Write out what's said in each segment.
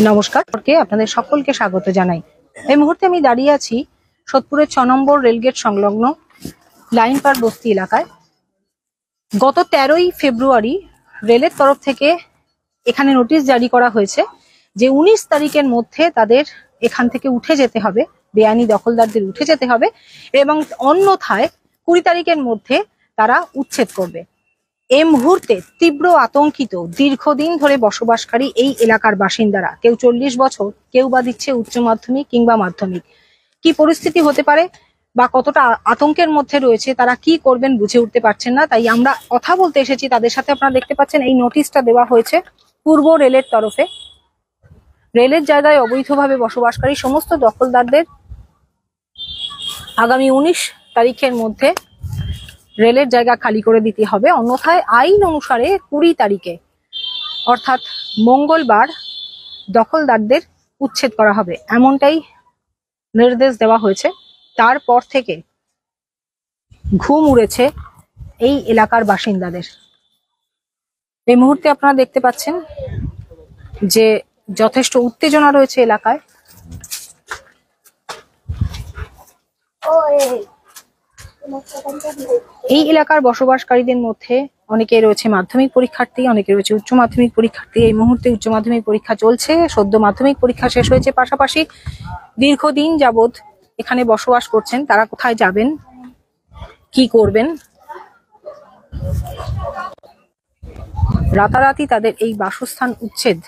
নমস্কার, আপনাদের সকলকে স্বাগত জানাই। এই মুহূর্তে আমি দাঁড়িয়ে আছি সোদপুরের ৬ নম্বর রেলগেট সংলগ্ন লাইন পার বস্তি এলাকায়। গত ১৩ই ফেব্রুয়ারি রেলের তরফ থেকে এখানে নোটিশ জারি করা হয়েছে যে ১৯ তারিখের মধ্যে তাদের এখান থেকে উঠে যেতে হবে, বেআইনি দখলদারদের উঠে যেতে হবে এবং অন্যথায় ২০ তারিখের মধ্যে তারা উচ্ছেদ করবে। এই মুহূর্তে তীব্র আতঙ্কিত দীর্ঘদিন ধরে বসবাসকারী এই এলাকার বাসিন্দারা, কেউ ৪০ বছর, কেউ বা দিচ্ছে উচ্চ মাধ্যমিক কিংবা মাধ্যমিক। কি পরিস্থিতি হতে পারে বা কতটা আতঙ্কের মধ্যে রয়েছে, তারা কি করবেন বুঝে উঠতে পারছেন না। তাই আমরা কথা বলতে এসেছি তাদের সাথে। আপনারা দেখতে পাচ্ছেন এই নোটিশটা দেওয়া হয়েছে পূর্ব রেলের তরফে। রেলের জায়গায় অবৈধভাবে বসবাসকারী সমস্ত দখলদারদের আগামী ১৯ তারিখের মধ্যে রেলের জায়গা খালি করে দিতে হবে, অন্যথায় আইন অনুসারে ২০ তারিখে অর্থাৎ মঙ্গলবার দখলদারদের উচ্ছেদ করা হবে, এমনটাই নির্দেশ দেওয়া হয়েছে। তারপর থেকে ঘুম উড়েছে এই এলাকার বাসিন্দাদের। এই মুহূর্তে আপনারা দেখতে পাচ্ছেন যে যথেষ্ট উত্তেজনা রয়েছে এলাকায়। এই এলাকার বসবাসকারীদের মধ্যে অনেকে রয়েছে মাধ্যমিক পরীক্ষার্থী, অনেকে রয়েছে উচ্চ মাধ্যমিক পরীক্ষার্থী। এই মুহূর্তে উচ্চ মাধ্যমিক পরীক্ষা চলছে, সদ্য মাধ্যমিক পরীক্ষা শেষ হয়েছে। পাশাপাশি দীর্ঘদিন যাবৎ এখানে বসবাস করছেন, তারা কোথায় যাবেন, কি করবেন, রাতারাতি তাদের এই বাসস্থান উচ্ছেদ,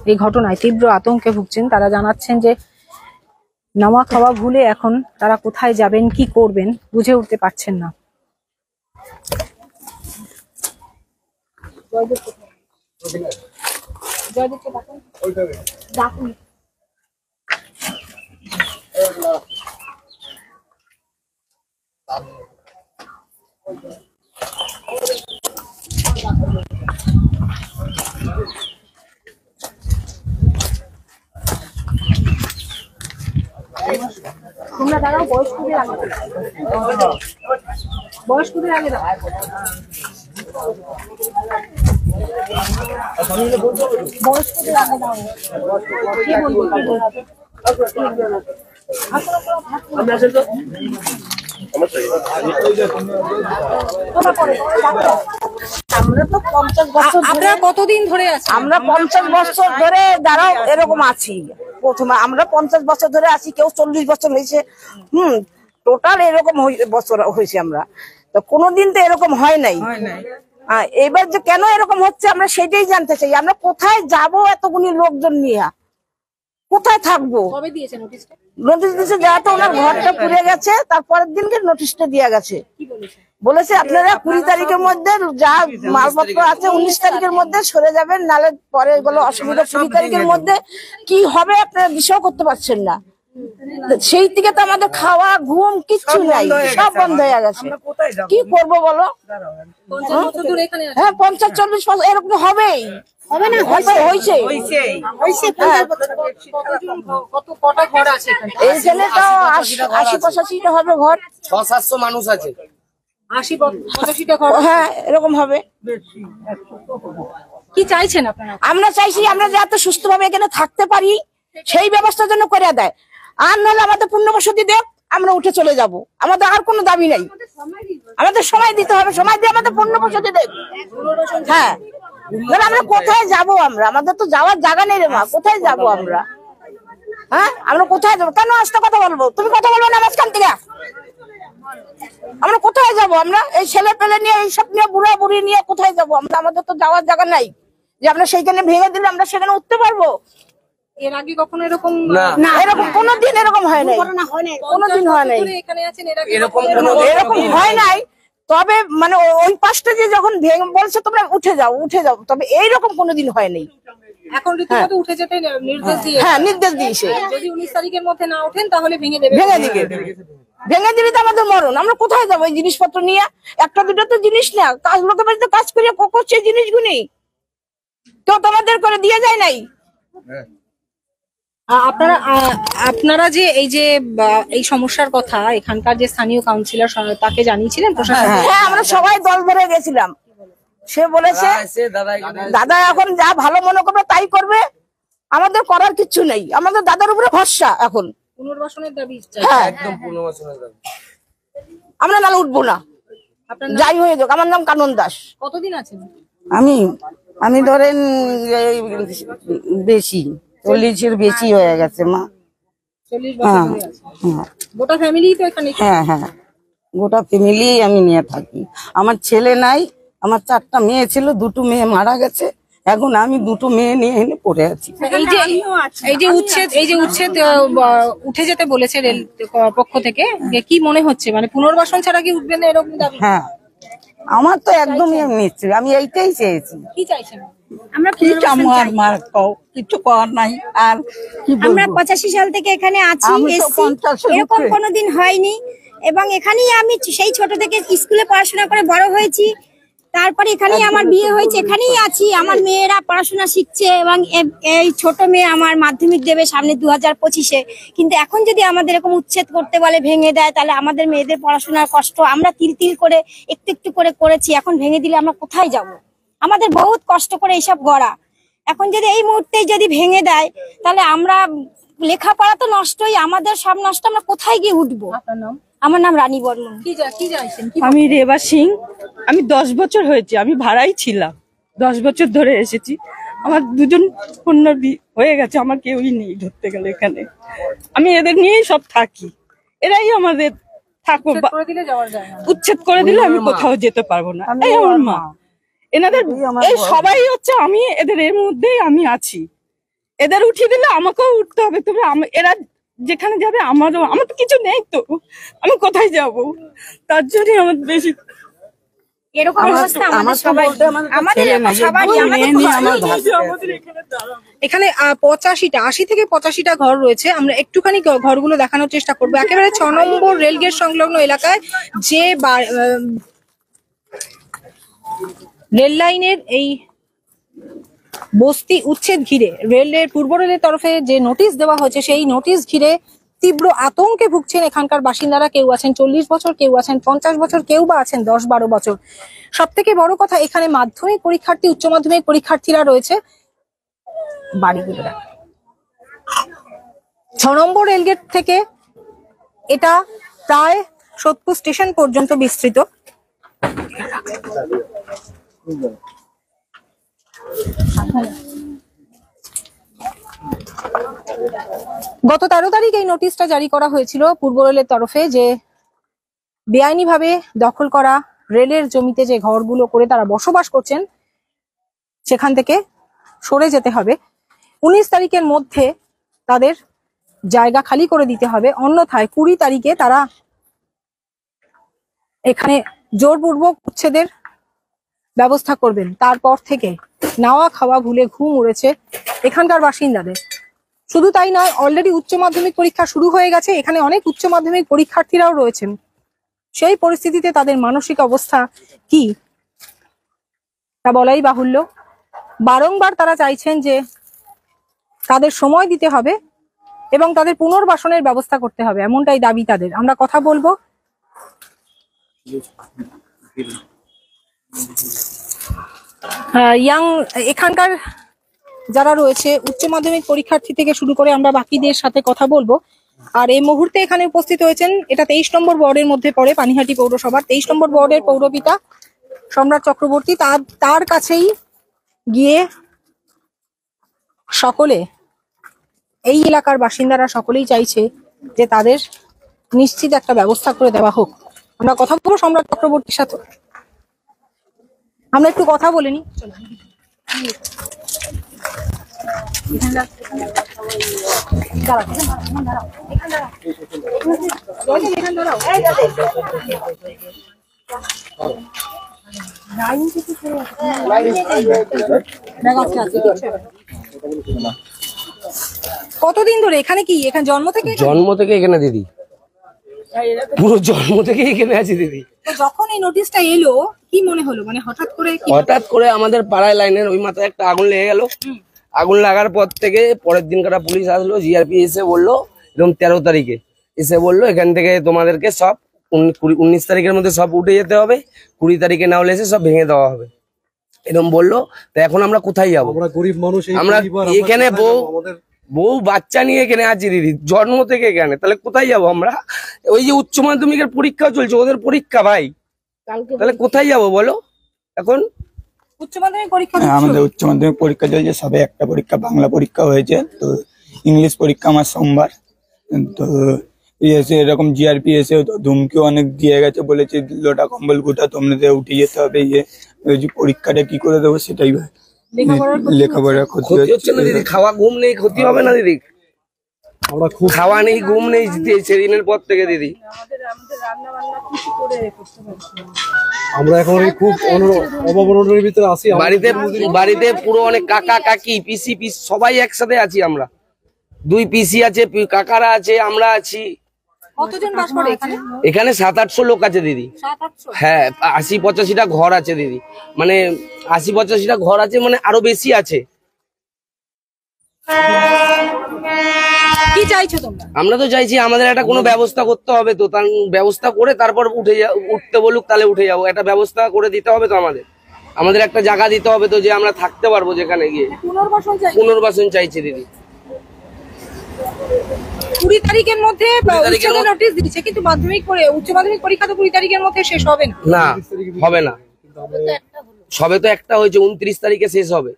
এই ঘটনায় তীব্র আতঙ্কে ভুগছেন। তারা জানাচ্ছেন যে নামা খাওয়া ভুলে এখন তারা কোথায় যাবেন, কি করবেন বুঝে উঠতে পারছেন না। তোমরা দাঁড়াও, বয়স্কদের আগে দাও, বয়স্কদের আগে দাও। বয়স্কদের আগে দাও। কি বলবো? আমরা তো 50 বছর আপনারা কতদিন ধরে আছেন? আমরা 50 বছর ধরে দাঁড়াও এরকম আছি। প্রথমে আমরা 50 বছর ধরে আছি, কেউ 40 বছর হয়েছে। টোটাল এরকম বছর হয়েছে আমরা, তো কোনোদিন তো এরকম হয় নাই। এবার যে কেন এরকম হচ্ছে আমরা সেটাই জানতে চাই। আমরা কোথায় যাব এতগুলি লোকজন নিয়ে, কোথায় থাকবো? কবে দিয়েছে নোটিশটা? নোটিশ দিয়েছে যাতে ওনার ঘরটা পুড়ে গেছে, তারপরের দিনকে নোটিশটা দেওয়া গেছে। বলেছে আপনারা ২০ তারিখের মধ্যে যা মালপত্র আছে ১৯ তারিখের মধ্যে সরে যাবেন, নাহলে পরে এগুলো অসুবিধা। ২০ তারিখের মধ্যে কি হবে আপনারা বিষয় করতে পারছেন না। সেই থেকে তো আমাদের খাওয়া ঘুম কিচ্ছু নাই, সব বন্ধ হয়ে গেছে। কি করবো বলো? হ্যাঁ, ৫০-৪০ বছর এরকম হবেই। হবে না? হয়েছে। এইখানে তো ৮০-৮৫টা হবে ঘর, ৬০০-৭০০ মানুষ আছে। ৮০-৮৫টা ঘর, হ্যাঁ এরকম হবে। কি চাইছেন আপনারা? আমরা চাইছি আমরা যাতে সুস্থভাবে এখানে থাকতে পারি সেই ব্যবস্থা যেন করে দেয়, আর নাহলে আমাদের পুনর্বসতি দেব, আমরা উঠে চলে যাব। আমাদের আর কোনো দাবি নাই, আমাদের সময় দিতে হবে, সময় দিয়ে আমাদের পুনর্বসতি দেব। হ্যাঁ, আমরা কোথায় যাব? আমাদের তো যাওয়ার জায়গা নেই রে মা, কোথায় যাব আমরা? হ্যাঁ, আমরা কোথায় যাবো? কেন আসতে কথা বলবো? তুমি কথা বলবো না মাঝখান থেকে? আমরা কোথায় যাব? আমরা এই ছেলে পেলে নিয়ে, এইসব নিয়ে, বুড়া বুড়ি নিয়ে কোথায় যাব আমরা? আমাদের তো যাওয়ার জায়গা নাই যে আমরা সেইখানে ভেঙে দিলে আমরা সেখানে উঠতে পারবো। এর আগে কখনো এরকম না, এরকম কোনোদিন এরকম হয় নাই, কোনোদিন হয় নাই, এখানে আছেন এরকম হয় নাই। তবে মানে ওই পাশটা যে যখন ভেঙে বলছে তোমরা উঠে যাও, উঠে যাও, তবে এইরকম কোনোদিন হয় নাই। এখন রীতিমতো উঠে যেতে নির্দেশ দিয়ে, হ্যাঁ নির্দেশ দিয়েছে, যদি ১৯ তারিখের মধ্যে না ওঠেন তাহলে ভেঙে দেবে। ভেঙে দিলে তো আমাদের মরণ। আমরা কোথায় যাবো এই জিনিসপত্র নিয়ে? একটা দুটো তো জিনিস না, কাজ লোকের বাড়িতে কাজ করিয়া করছে জিনিসগুলি, কেউ তোমাদের করে দিয়ে যায় নাই। আপনারা যে এই সমস্যার কথা এখানকার যে স্থানীয় কাউন্সিলর তাকে জানিয়েছিলেন প্রশাসন? হ্যাঁ, আমরা সবাই দল ভরে গেছিলাম। সে বলেছে দাদা এখন যা ভালো মনে করবে তাই করবে, আমাদের করার কিছু নেই, আমাদের দাদার উপরে ভরসা এখন। পুনর্বাসনের দাবি হ্যাঁ, একদম পুনর্বাসনের দাবি। আমরা নালে উঠবো না, আপনার যাই হয়ে যাক। আমার নাম কানন দাস। কতদিন আছেন? আমি ধরেন এই বেশি 40-এর বেশি হয়ে গেছে মা। 40 বছর ধরে আছেন। হ্যাঁ গোটা ফ্যামিলি তো এখানে? হ্যাঁ হ্যাঁ, গোটা ফ্যামিলি আমি নিয়ে থাকি। আমার ছেলে নাই, আমার 4টা মেয়ে ছিল, 2টো মেয়ে মারা গেছে। এখন আমি 2টো মেয়ে নিয়ে এনে পড়ে আছি। এই যে উচ্ছেদ উঠে যেতে বলেছে রেল পক্ষ থেকে, কি মনে হচ্ছে মানে পুনর্বাসন ছাড়া কি উঠবে না এরকম দাবি? হ্যাঁ, আমার তো একদমই নিশ্চয়, আমি এইটাই চেয়েছি। কি চাইছেন? আমরা কিছু করার নাই। আর আমরা 85 সাল থেকে এখানে আছি, এরকম কোনোদিন হয়নি। এবং এখানেই আমি সেই ছোট থেকে স্কুলে পড়াশোনা করে বড় হয়েছি। তারপরে এখানেই আমার বিয়ে হয়েছে, এখানেই আছি। আমার মেয়েরা পড়াশোনা শিখছে এবং এই ছোট মেয়ে আমার মাধ্যমিক দেবে সামনে 2025-এ। কিন্তু এখন যদি আমাদের এরকম উচ্ছেদ করতে বলে, ভেঙে দেয়, তাহলে আমাদের মেয়েদের পড়াশোনার কষ্ট আমরা তিল তিল করে একটু একটু করে করেছি, এখন ভেঙে দিলে আমরা কোথায় যাব? আমাদের বহুত কষ্ট করে এইসব গড়া, এখন যদি এই মুহূর্তে যদি ভেঙে দেয় তাহলে আমরা লেখাপড়া তো নষ্টই, আমাদের সব নষ্ট, আমরা কোথায় গিয়ে উঠবো? আপনার নাম? আমার নাম রানী বর্মন। কি চাইছেন? আমি রেবা সিং। আমি 10 বছর হয়েছে, আমি ভাড়াই ছিলাম, 10 বছর ধরে এসেছি। আমার 2জন কন্যা হয়ে গেছে, আমার কেউই নেই ধরতে গেলে এখানে। আমি এদের নিয়েই সব থাকি, এরাই আমাদের থাকো। উচ্ছেদ করে দিলে আমি কোথাও যেতে পারবো না। এই আমার মা, এনাদের এই সবাই হচ্ছে, আমি এদের এর মধ্যেই আমি আছি। এদের উঠিয়ে দিলে আমাকেও উঠতে হবে। তবে এরা যেখানে যাবে আমার তো কিছু নেই, তো আমি কোথায় যাব? তার জন্য আমার বেশি এরকম অবস্থা আমাদের সবাই, আমাদের সবারই। এখানে 80 থেকে 85টা ঘর রয়েছে। আমরা একটুখানি ঘরগুলো দেখানোর চেষ্টা করবো। একেবারে 6 নম্বর রেলগেট সংলগ্ন এলাকায় যে রেল লাইনের এই বস্তি উচ্ছেদ ঘিরে রেলের পূর্ব রেলের তরফে যে নোটিশ দেওয়া হয়েছে, সেই নোটিশ ঘিরে তীব্র আতঙ্কে ভুগছেন এখানকার বাসিন্দারা। কেউ আছেন 40 বছর, কেউ আছেন 50 বছর, কেউ বা আছেন 10-12 বছর। সব থেকে বড় কথা, এখানে মাধ্যমিক পরীক্ষার্থী, উচ্চ মাধ্যমিক পরীক্ষার্থীরা রয়েছে। বাড়িগুলো 6 নম্বর রেলগেট থেকে এটা প্রায় সোদপুর স্টেশন পর্যন্ত বিস্তৃত। গত 13 তারিখ এই নোটিশটা জারি করা হয়েছিল পূর্ব রেলের তরফে, যে বেআইনিভাবে দখল করা রেলের জমিতে যে ঘরগুলো করে তারা বসবাস করছেন, সেখান থেকে সরে যেতে হবে। 19 তারিখের মধ্যে তাদের জায়গা খালি করে দিতে হবে, অন্যথায় 20 তারিখে তারা এখানে জোরপূর্বক উচ্ছেদের ব্যবস্থা করবেন। তারপর থেকে নাওয়া খাওয়া ভুলে ঘুম উড়েছে এখানকার বাসিন্দাদের। শুধু তাই নয়, অলরেডি উচ্চ মাধ্যমিক পরীক্ষা শুরু হয়ে গেছে, এখানে অনেক উচ্চ মাধ্যমিক পরীক্ষার্থীরাও রয়েছেন। সেই পরিস্থিতিতে তাদের মানসিক অবস্থা কি তা বলাই বাহুল্য। বারংবার তারা চাইছেন যে তাদের সময় দিতে হবে এবং তাদের পুনর্বাসনের ব্যবস্থা করতে হবে, এমনটাই দাবি তাদের। আমরা কথা বলবো এখানকার যারা রয়েছে উচ্চ মাধ্যমিক পরীক্ষার্থী থেকে শুরু করে, আমরা বাকিদের সাথে কথা বলবো। আর এই মুহূর্তে এখানে উপস্থিত হয়েছেন, এটা 23 নম্বর ওয়ার্ডের মধ্যে পড়ে, পানিহাটি পৌরসভার 23 নম্বর ওয়ার্ডের পৌরপিতা সম্রাট চক্রবর্তী। তার কাছেই গিয়ে সকলে, এই এলাকার বাসিন্দারা সকলেই চাইছে যে তাদের নিশ্চিত একটা ব্যবস্থা করে দেওয়া হোক। আমরা কথা বলবো সম্রাট চক্রবর্তীর সাথে, আমরা একটু কথা বলে নিই। কতদিন ধরে এখানে? কি এখানে জন্ম থেকে? জন্ম থেকে এখানে দিদি, পুরো জন্ম থেকে এখানে আছি দিদি। যখন এই নোটিশটা এলো কি মনে হলো? মানে হঠাৎ করে আমাদের পাড়ায় লাইনের ওই মাথায় একটা আগুন লেগে গেল। আগুন লাগার পর থেকে পরের দিন কাটা পুলিশ আসলো, জিআরপি এসে বললো এরকম 13 তারিখে এসে বললো এখান থেকে তোমাদেরকে সব 19 তারিখের মধ্যে সব উঠে যেতে হবে, 20 তারিখে না হলে এসে সব ভেঙে দেওয়া হবে। এরকম বললো। তো এখন আমরা কোথায় যাবো? আমরা গরিব মানুষ, আমরা এখানে বউ বাচ্চা নিয়ে এখানে আছি দিদি, জন্ম থেকে এখানে, তাহলে কোথায় যাবো আমরা? ওই যে উচ্চ মাধ্যমিকের পরীক্ষা চলছে, ওদের পরীক্ষা ভাই, তাহলে কোথায় যাবো বলো এখন? উচ্চ মাধ্যমিক পরীক্ষা আমাদের উচ্চ মাধ্যমিক পরীক্ষা চলছে, সবে একটা পরীক্ষা বাংলা পরীক্ষা হয়েছে, তো ইংলিশ পরীক্ষা আমার সোমবার। তো এসে এরকম জিআরপি এসে ধুমকিও অনেক দিয়ে গেছে, বলেছে লোটা কম্বল গুটা তোমাদের উঠে যেতে হবে, পরীক্ষাটা কি করে দেবো সেটাই লেখাপড়ার ক্ষতি হচ্ছে না দিদি, খাওয়া ঘুম নেই, ক্ষতি হবে না দিদি? আমরা খুব খাওয়া নেই ঘুম নেই সেদিনের পর থেকে দিদি। আমরা এখন খুব অভাবনের ভিতরে আছি। বাড়িতে পুরো অনেক কাকা কাকি পিসি সবাই একসাথে আছি আমরা। 2 পিসি আছে, কাকারা আছে, আমরা আছি। কতজন বাস করে এখানে? এখানে 700-800 লোক আছে দিদি। 700-800? হ্যাঁ, 80-85টা ঘর আছে দিদি, মানে 80-85টা ঘর আছে, মানে আরো বেশি আছে। কি চাইছো তোমরা? আমরা তো চাইছি আমাদের একটা কোনো ব্যবস্থা করতে হবে, তো তার ব্যবস্থা করে তারপর উঠতে বলুক, তাহলে উঠে যাবো। একটা ব্যবস্থা করে দিতে হবে তো আমাদের একটা জায়গা দিতে হবে তো, যে আমরা থাকতে পারবো যেখানে গিয়ে। পুনর্বাসন চাইছি দিদি। 20 তারিখের মধ্যে নোটিশ দিয়েছে, কিন্তু উচ্চ মাধ্যমিক পরীক্ষা তো 20 তারিখের মধ্যে শেষ হবে না। না, হবে না, সবে তো একটা হয়েছে, 29 তারিখে শেষ হবে।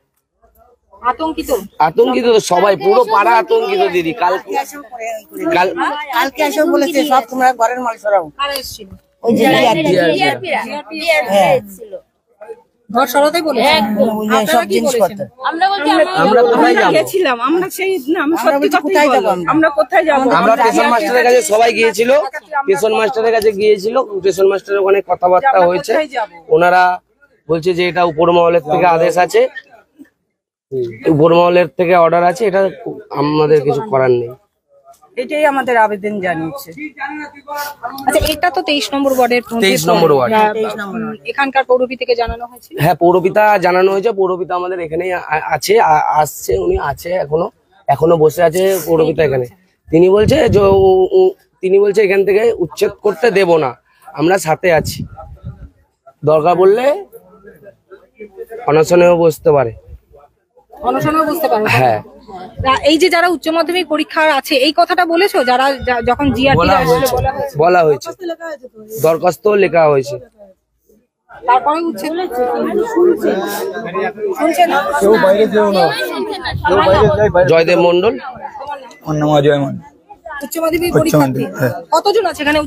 আতঙ্কিত তো সবাই, পুরো পাড়া আতঙ্কিত দিদি। কালকে এসে বলেছে সব তোমরা ঘরের মাল সরাও। ওই যে ঘর সরাতে বলেছে, সব জিনিসপত্র। আমরা কোথায় যাবো? গেছিলাম আমরা, সেই না আমি সত্যি কথাই বলবো, আমরা কোথায় যাবো? আমরা স্টেশন মাস্টারের কাছে সবাই গিয়েছিল, স্টেশন মাস্টারের কাছে গিয়েছিল, স্টেশন মাস্টারের ওখানে কথাবার্তা হয়েছে। ওনারা বলছে যে এটা উপর মহলের থেকে আদেশ আছে, উপর মহলের থেকে অর্ডার আছে, এটা আমাদের কিছু করার নেই। এটাই আমাদের আবেদন জানিয়েছে। আচ্ছা, এটা তো 23 নম্বর ওয়ার্ডের 23 নম্বর ওয়ার্ড। এখানকার পৌরপি থেকে জানানো হয়েছে? হ্যাঁ, পৌরপিতা জানানো হয়েছে, পৌরপিতা আমাদের এখানেই আছে, আসছে, উনি আছে এখনো বসে আছে পৌরপিতা এখানে। তিনি বলছে এখান থেকে উচ্ছেদ করতে দেব না, আমরা সাথে আছি, দরকার বললে অনশনেও বসতে পারে। অনশনেও বুঝতে পারো? হ্যাঁ। এই যে যারা উচ্চ মাধ্যমিক পরীক্ষার আছে, এই কথাটা বলেছো? যারা যখন জিআরপি বলা হয়েছে, দরখাস্ত লেখা হয়েছে, তারপরে উচ্ছেদ শুনছেন? জয়দেব মন্ডল, অজয় মন্ডল। উচ্চ মাধ্যমিক পরীক্ষার্থী কতজন আছে এখানে?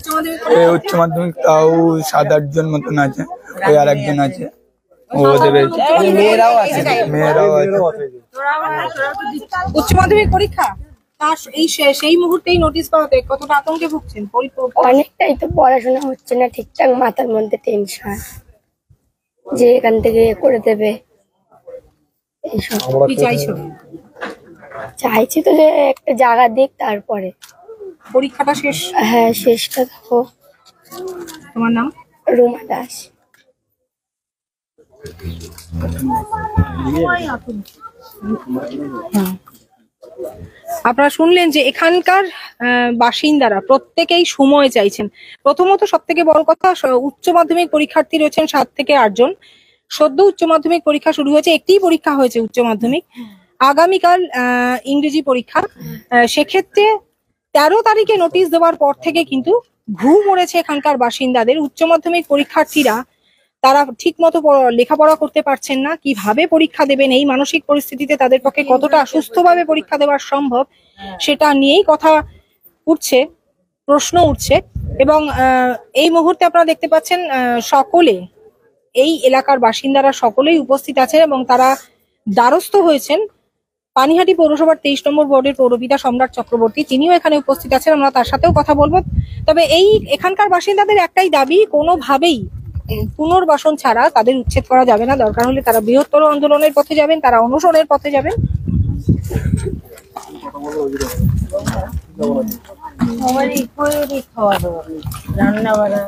উচ্চ মাধ্যমিক তাও 7-8 জন মতন আছে, ওই আর একজন আছে, মেয়েরাও আছে। উচ্চ মাধ্যমিক পরীক্ষা সেই মুহূর্তেই নোটিশ পাওয়াতে কতটা আতঙ্কে ভুগছেন? অনেকটাই তো, পড়াশোনা হচ্ছে না ঠিকঠাক, মাথার মধ্যে টেনশন যে এখান থেকে করে দেবে। কি চাইছো? চাইছি তো যে একটা জায়গা দিক, তারপরে পরীক্ষাটা শেষ। হ্যাঁ, শেষটা দেখো। তোমার নাম? রুমা দাস। আপনারা শুনলেন যে এখানকার বাসিন্দারা প্রত্যেকেই সময় চাইছেন। প্রথমত সব থেকে বড় কথা, উচ্চ মাধ্যমিক পরীক্ষার্থী রয়েছেন 7 থেকে 8 জন। সদ্য উচ্চ মাধ্যমিক পরীক্ষা শুরু হয়েছে, একটিই পরীক্ষা হয়েছে উচ্চ মাধ্যমিক, আগামীকাল ইংরেজি পরীক্ষা। সেক্ষেত্রে 13 তারিখে নোটিশ দেওয়ার পর থেকে কিন্তু ঘুম উড়েছে এখানকার বাসিন্দাদের। উচ্চ মাধ্যমিক পরীক্ষার্থীরা তারা ঠিক মতো লেখাপড়া করতে পারছেন না, কিভাবে পরীক্ষা দেবেন, এই মানসিক পরিস্থিতিতে তাদের পক্ষে কতটা সুস্থভাবে পরীক্ষা দেওয়া সম্ভব সেটা নিয়েই কথা উঠছে, প্রশ্ন উঠছে। এবং এই মুহূর্তে আপনারা দেখতে পাচ্ছেন সকলে, এই এলাকার বাসিন্দারা সকলেই উপস্থিত আছেন এবং তারা দ্বারস্থ হয়েছেন। পানিহাটি পৌরসভার 23 নম্বর ওয়ার্ডের পৌরপিতা সম্রাট চক্রবর্তী, তিনিও এখানে উপস্থিত আছেন, আমরা তার সাথেও কথা বলবো। তবে এখানকার বাসিন্দাদের একটাই দাবি, কোনোভাবেই পুনর্বাসন ছাড়া তাদের উচ্ছেদ করা যাবে না। দরকার হলে তারা বৃহত্তর আন্দোলনের পথে যাবেন, তারা অনশনের পথে যাবেন। রান্না বাড়া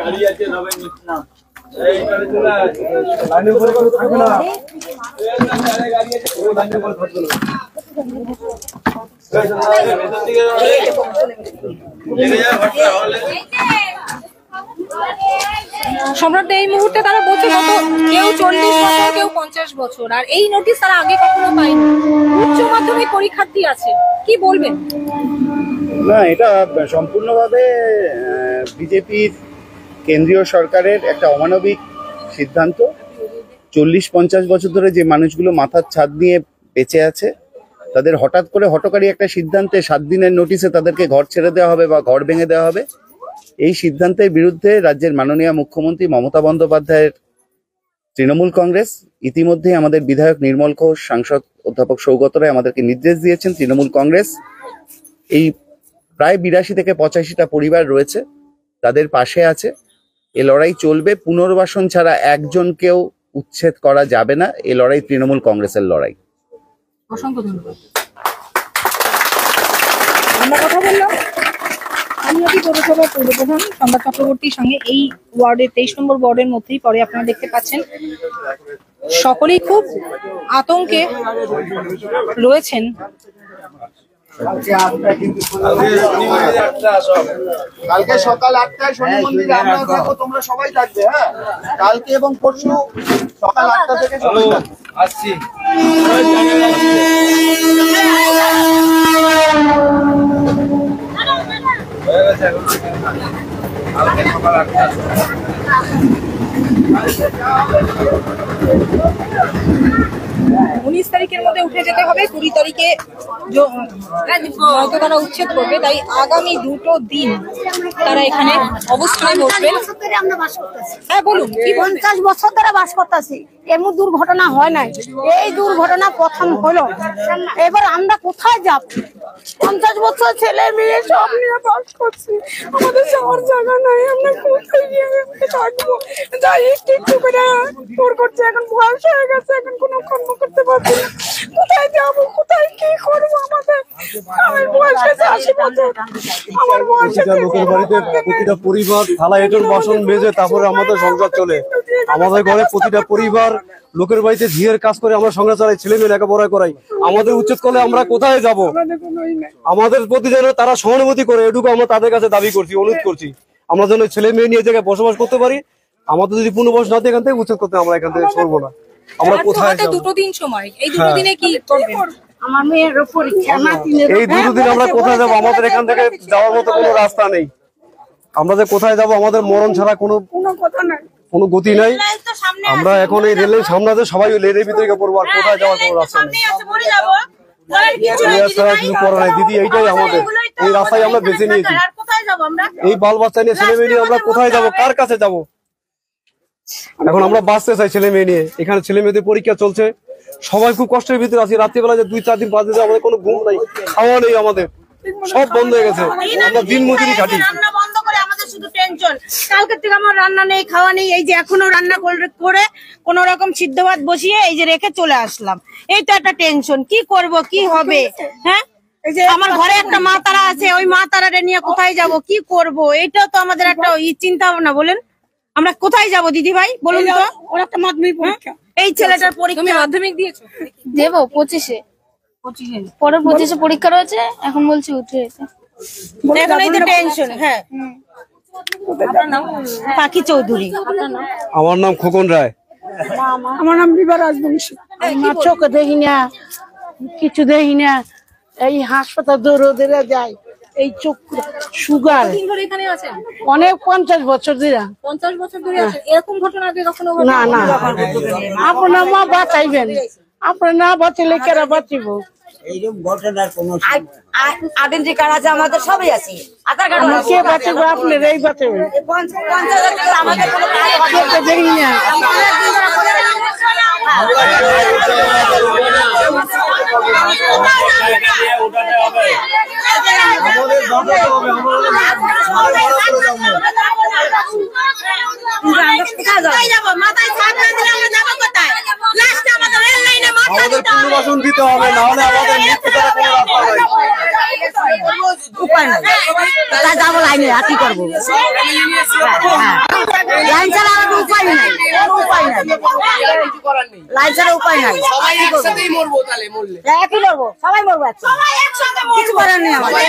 গাড়ি আছে, লাইনে সম্রাট, এই মুহূর্তে তারা বলছে কত, কেউ 40 বছর, কেউ 50 বছর, আর এই নোটিশ তারা আগে কখনো পায়নি। উচ্চ মাধ্যমিক পরীক্ষার্থী আছে, কি বলবেন? না, এটা সম্পূর্ণভাবে বিজেপির কেন্দ্রীয় সরকারের একটা অমানবিক সিদ্ধান্ত। 40-50 বছর ধরে যে মানুষগুলো মাথার ছাদ নিয়ে বেঁচে আছে, তাদের হঠাৎ করে হঠকারী একটা সিদ্ধান্তে 7 দিনের নোটিশে তাদেরকে ঘর ছেড়ে দেওয়া হবে বা ঘর ভেঙে দেওয়া হবে। এই সিদ্ধান্তের বিরুদ্ধে রাজ্যের মাননীয় মুখ্যমন্ত্রী মমতা বন্দ্যোপাধ্যায়ের তৃণমূল কংগ্রেস ইতিমধ্যেই আমাদের বিধায়ক নির্মল ঘোষ, সাংসদ অধ্যাপক সৌগত রায় আমাদেরকে নির্দেশ দিয়েছেন। তৃণমূল কংগ্রেস এই প্রায় 82 থেকে 85টা পরিবার রয়েছে, তাদের পাশে আছে। এ লড়াই চলবে, পুনর্বাসন ছাড়া একজনকেও উচ্ছেদ করা যাবে না। এ লড়াই তৃণমূল কংগ্রেসের লড়াই। অসংখ্য ধন্যবাদ। আমরা কথা বললাম আমলাকি পৌরসভার পৌরপ্রধান সম্রাট চক্রবর্তীর সঙ্গে এই ওয়ার্ডের 23 নম্বর ওয়ার্ডের মধ্যেই পরে আপনারা দেখতে পাচ্ছেন সকলেই খুব আতঙ্কে রয়েছেন। কালকে সকাল 8টায় শনি মন্দিরে আমরা থাকবো, তোমরা সবাই থাকবে। হ্যাঁ, কালকে এবং পরশু সকাল 8টা থেকে সবাই আসছি। কালকে সকাল 8টা। 19 তারিখের মধ্যে উঠে যেতে হবে, 20 তারিখে হয়তো তারা উচ্ছেদ করবে। তাই আগামী 2 দিন তারা এখানে অবস্থানে বসবেন। হ্যাঁ বলুন, 50 বছর ধরে বাস করতেছি, এমন দুর্ঘটনা হয় নাই। এই দুর্ঘটনা প্রথম হলো। এবার আমরা কোথায় যাব? 50 বছর ছেলে মেয়ে সব নিয়ে বাস করছি, আমাদের যাওয়ার জায়গা নাই। আমরা কোথায় গিয়ে থাকবো? যাই একটু করে তোর করছে, এখন বয়স হয়ে গেছে, এখন কোনো কর্ম করতে পারছি না। কোথায় যাব, কোথায় কি করবো? আমার বয়স হয়েছে 80 বছর। আমার বয়স লোকের বাড়িতে প্রতিটা পরিবার থালা এঁটোর বাসন মেজে তারপরে আমাদের সংসার চলে। আমাদের ঘরে প্রতিটা পরিবার লোকের বাড়িতে ঝিয়ের কাজ করে আমরা সংসার চালাই, ছেলে মেয়ে লেখাপড়া করাই। আমাদের উচ্ছেদ করলে আমরা কোথায় যাব? আমাদের প্রতি যেন তারা সহানুভূতি করে, এটুকু আমরা তাদের কাছে দাবি করছি, অনুরোধ করছি। আমরা যেন ছেলে মেয়ে নিয়ে জায়গায় বসবাস করতে পারি। আমাদের যদি পুনর্বাস না দিয়ে এখান থেকে উচ্ছেদ করতে, আমরা এখান থেকে সরবো না। আমরা কোথায় যাব? 2 দিন সময়, এই 2 দিনে কি করবেন? আমার মেয়ের পরীক্ষা, এই 2 দিন আমরা কোথায় যাব? আমাদের এখান থেকে যাওয়ার মতো কোনো রাস্তা নেই। আমরা যে কোথায় যাব? আমাদের মরণ ছাড়া কোনো কথা নাই, কোনো গতি নাই। আমরা এখন এই রেলের সামনে আছে, সবাই লেনের ভিতরে পড়বো, আর কোথায় যাওয়ার কোনো রাস্তা নেই। কিছু করার নাই দিদি, এইটাই আমাদের, এই রাস্তায় আমরা বেছে নিয়েছি। এই বাল বাচ্চা নিয়ে, ছেলে মেয়ে নিয়ে আমরা কোথায় যাব? কার কাছে যাব? এখন আমরা বাঁচতে চাই ছেলে মেয়ে নিয়ে। এখানে ছেলে মেয়েদের পরীক্ষা চলছে, সবাই খুব কষ্টের ভিতরে আছি। রাত্রিবেলা যে 2-4 দিন 5 দিন আমাদের কোনো ঘুম নাই, খাওয়া নেই, আমাদের সব বন্ধ হয়ে গেছে। আমরা দিন মজুরি খাটি। রান্না বন্ধ করে আমাদের শুধু টেনশন। কালকে থেকে আমার রান্না নেই, খাওয়া নেই। এই যে এখনো রান্না করে কোন রকম সিদ্ধ ভাত বসিয়ে এই যে রেখে চলে আসলাম। এই তো একটা টেনশন, কি করব, কি হবে? হ্যাঁ, আমার ঘরে একটা মা তারা আছে, ওই মা তারারে নিয়ে কোথায় যাব, কি করব? এইটা তো আমাদের একটা চিন্তা ভাবনা। বলেন আমরা কোথায় যাব দিদি ভাই, বলুন তো? ওর একটা মাধ্যমিক পরীক্ষা, এই ছেলেটার পরীক্ষা। তুমি মাধ্যমিক দিয়েছো? দেবো 25-এ, পরে 25-এ পরীক্ষা রয়েছে। এখন বলছি উঠে যেতে, এখন এই তো টেনশন। হ্যাঁ, পাখি চৌধুরী। আমার নাম খোকন রায়। আমার নাম বিভা রাজবংশী। আমার চোখে দেখি না, কিছু দেখি না। এই হাসপাতাল দৌড়ে যায়, এই চোখ সুগার। এখানে আছেন অনেক 50 বছর ধরে। 50 বছর ধরে আছেন, এরকম ঘটনা আগে কখনো না না, আপনার মা বাঁচাইবেন, আপনার না বাঁচাইলে কেরা বাঁচিব? এইরকম ঘটনার কোনো আইডেন্টি কার্ড আছে আমাদের, সবই আছে। আধার কার্ড কে বাঁচাবো? আপনার এই বাঁচাবেন। 50 টাকা আমাদের কোনো কাজ দেখি না। আমাদের পুনর্বাসন দিতে হবে, না হলে আমাদের মৃত্যু ছাড়া কোনো রাস্তা নাই। তা যাবো লাইনে, আর কি করবো? লাইন ছাড়া আর উপায় নাই, উপায় নাই, লাইন ছাড়া উপায় নাই। একই মরবো, সবাই মরবো, কিছু করার নেই আমাদের।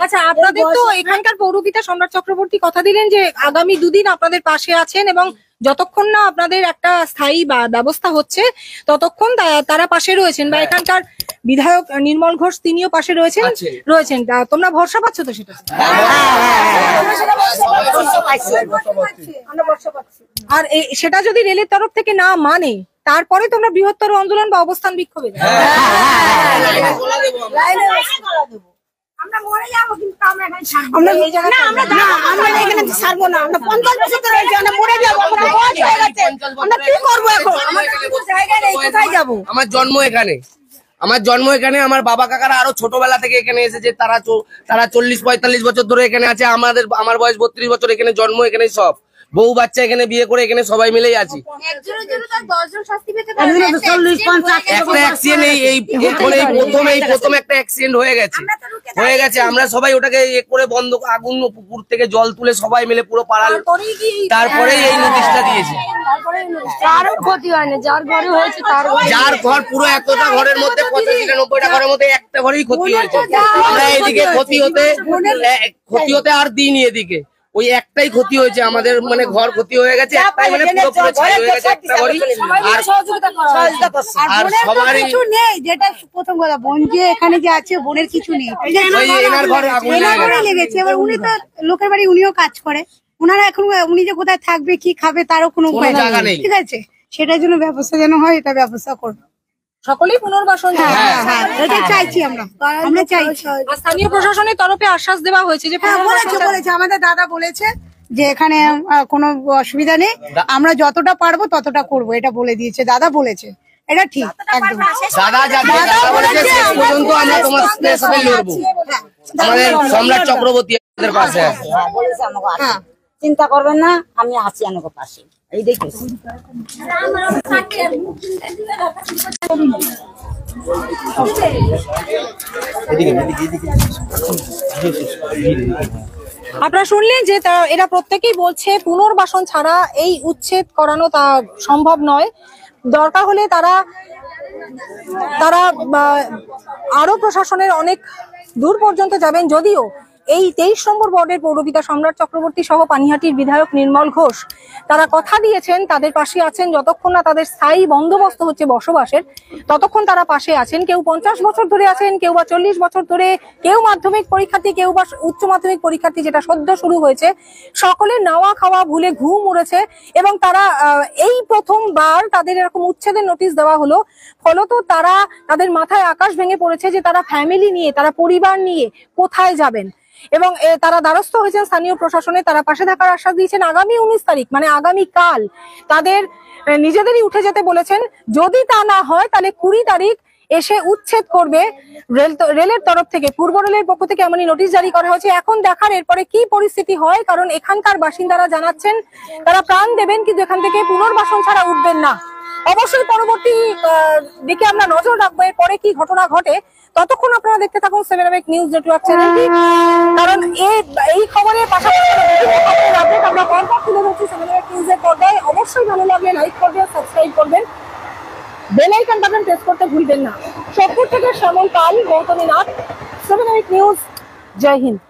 আচ্ছা, আপনাদের তো এখানকার পৌরপিতা সম্রাট চক্রবর্তী কথা দিলেন যে আগামী দুদিন আপনাদের পাশে আছেন এবং যতক্ষণ না আপনাদের একটা স্থায়ী ব্যবস্থা হচ্ছে ততক্ষণ তারা পাশে রয়েছেন, বা এখানকার বিধায়ক নির্মল ঘোষ তিনিও পাশে রয়েছেন। তোমরা ভরসা পাচ্ছ তো সেটা? আর সেটা যদি রেলের তরফ থেকে না মানে তারপরে তোমরা বৃহত্তর আন্দোলন বা অবস্থান বিক্ষোভে আমার জন্ম এখানে, আমার বাবা কাকারা আরো ছোটবেলা থেকে এখানে এসেছে, তারা 40-45 বছর ধরে এখানে আছে। আমার বয়স 32 বছর, এখানে জন্ম, এখানে সব বউ বাচ্চা এখানে বিয়ে করে এখানে সবাই মিলেই আছি। প্রথম একটা অ্যাক্সিডেন্ট হয়ে গেছে, আমরা সবাই ওটাকে করে বন্ধ, আগুন পুকুর থেকে জল তুলে সবাই মিলে পুরো পাড়াল, তারপরে এই নোটিশটা দিয়েছে। ক্ষতি হয়নি, যার ঘরে হয়েছে যার ঘর পুরো এতটা ঘরের মধ্যে 85-90টা ঘরের মধ্যে একটা ঘরেই ক্ষতি হয়েছে। আমরা এদিকে ক্ষতি হতে আর দিইনি, এদিকে ওই একটাই ক্ষতি হয়েছে আমাদের, মানে ঘর ক্ষতি হয়ে গেছে একটাই, মানে পুরো ছাই হয়ে গেছে একটা ঘরই। আর সবারই কিছু নেই, যেটা প্রথম কথা, বোন যে এখানে যে আছে বোনের কিছু নেই, এনার ঘরে আগুন লেগেছে। এবার উনি তো লোকের বাড়ি, উনিও কাজ করে, উনারা এখন উনি যে কোথায় থাকবে কি খাবে তারও কোনো উপায় নেই, ঠিক আছে? সেটার জন্য ব্যবস্থা যেন হয়, এটা ব্যবস্থা করবে। সকলেই পুনর্বাসন এটা চাইছি আমরা চাইছি। স্থানীয় প্রশাসনের তরফে আশ্বাস দেওয়া হয়েছে যে বলেছে আমাদের দাদা বলেছে যে এখানে কোনো অসুবিধা নেই, আমরা যতটা পারবো ততটা করবো, এটা বলে দিয়েছে, দাদা বলেছে, এটা ঠিক একদম। পর্যন্ত আমরা তোমাদের সাথে লড়বো, আমাদের সম্রাট চক্রবর্তী আমাদের পাশে আছে। চিন্তা করবেন না, আমি আছি আমার পাশে, এই দেখেছি। আপনারা শুনলেন যে এরা প্রত্যেকেই বলছে পুনর্বাসন ছাড়া এই উচ্ছেদ করানো তা সম্ভব নয়। দরকার হলে তারা আরো প্রশাসনের অনেক দূর পর্যন্ত যাবেন। যদিও এই 23 নম্বর ওয়ার্ডের পৌরপিতা সম্রাট চক্রবর্তী সহ পানিহাটির বিধায়ক নির্মল ঘোষ তারা কথা দিয়েছেন তাদের পাশে আছেন, যতক্ষণ না তাদের স্থায়ী বন্দোবস্ত হচ্ছে বসবাসের ততক্ষণ তারা পাশে আছেন। কেউ 50 বছর ধরে আছেন, কেউ বা 40 বছর ধরে, কেউ মাধ্যমিক পরীক্ষার্থী, কেউ বা উচ্চ মাধ্যমিক পরীক্ষার্থী, যেটা সদ্য শুরু হয়েছে। সকলের নাওয়া খাওয়া ভুলে ঘুম উড়েছে এবং তারা এই প্রথমবার তাদের এরকম উচ্ছেদের নোটিশ দেওয়া হলো। ফলত তাদের মাথায় আকাশ ভেঙে পড়েছে যে তারা ফ্যামিলি নিয়ে, তারা পরিবার নিয়ে কোথায় যাবেন। এবং তারা দ্বারস্থ হয়েছেন স্থানীয় প্রশাসনে, তারা পাশে থাকার আশ্বাস দিয়েছেন। আগামী 19 তারিখ মানে আগামীকাল তাদের নিজেদেরই উঠে যেতে বলেছেন। যদি তা না হয় তাহলে 20 তারিখ এসে উচ্ছেদ করবে রেলের তরফ থেকে, পূর্ব রেলের পক্ষ থেকে এমনই নোটিশ জারি করা হয়েছে। এখন দেখার এরপরে কি পরিস্থিতি হয়, কারণ এখানকার বাসিন্দারা জানাচ্ছেন তারা প্রাণ দেবেন কিন্তু এখান থেকে পুনর্বাসন ছাড়া উঠবেন না। অবশ্যই পরবর্তী দিকে আমরা নজর রাখবো এরপরে কি ঘটনা ঘটে। ততক্ষণ আপনারা দেখতে থাকুন 7 Awake নিউজ নেটওয়ার্ক চ্যানেলটি, কারণ এই খবরের পাশাপাশি আমরা পরপর তুলে ধরছি 7 Awake নিউজের পর্দায়। অবশ্যই ভালো লাগলে লাইক করবেন, সাবস্ক্রাইব করবেন, বেল আইকন বাটন প্রেস করতে ভুলবেন না। সোদপুর থেকে শ্যামল পাল, গৌতমী নাথ, 7 Awake নিউজ। জয় হিন্দ।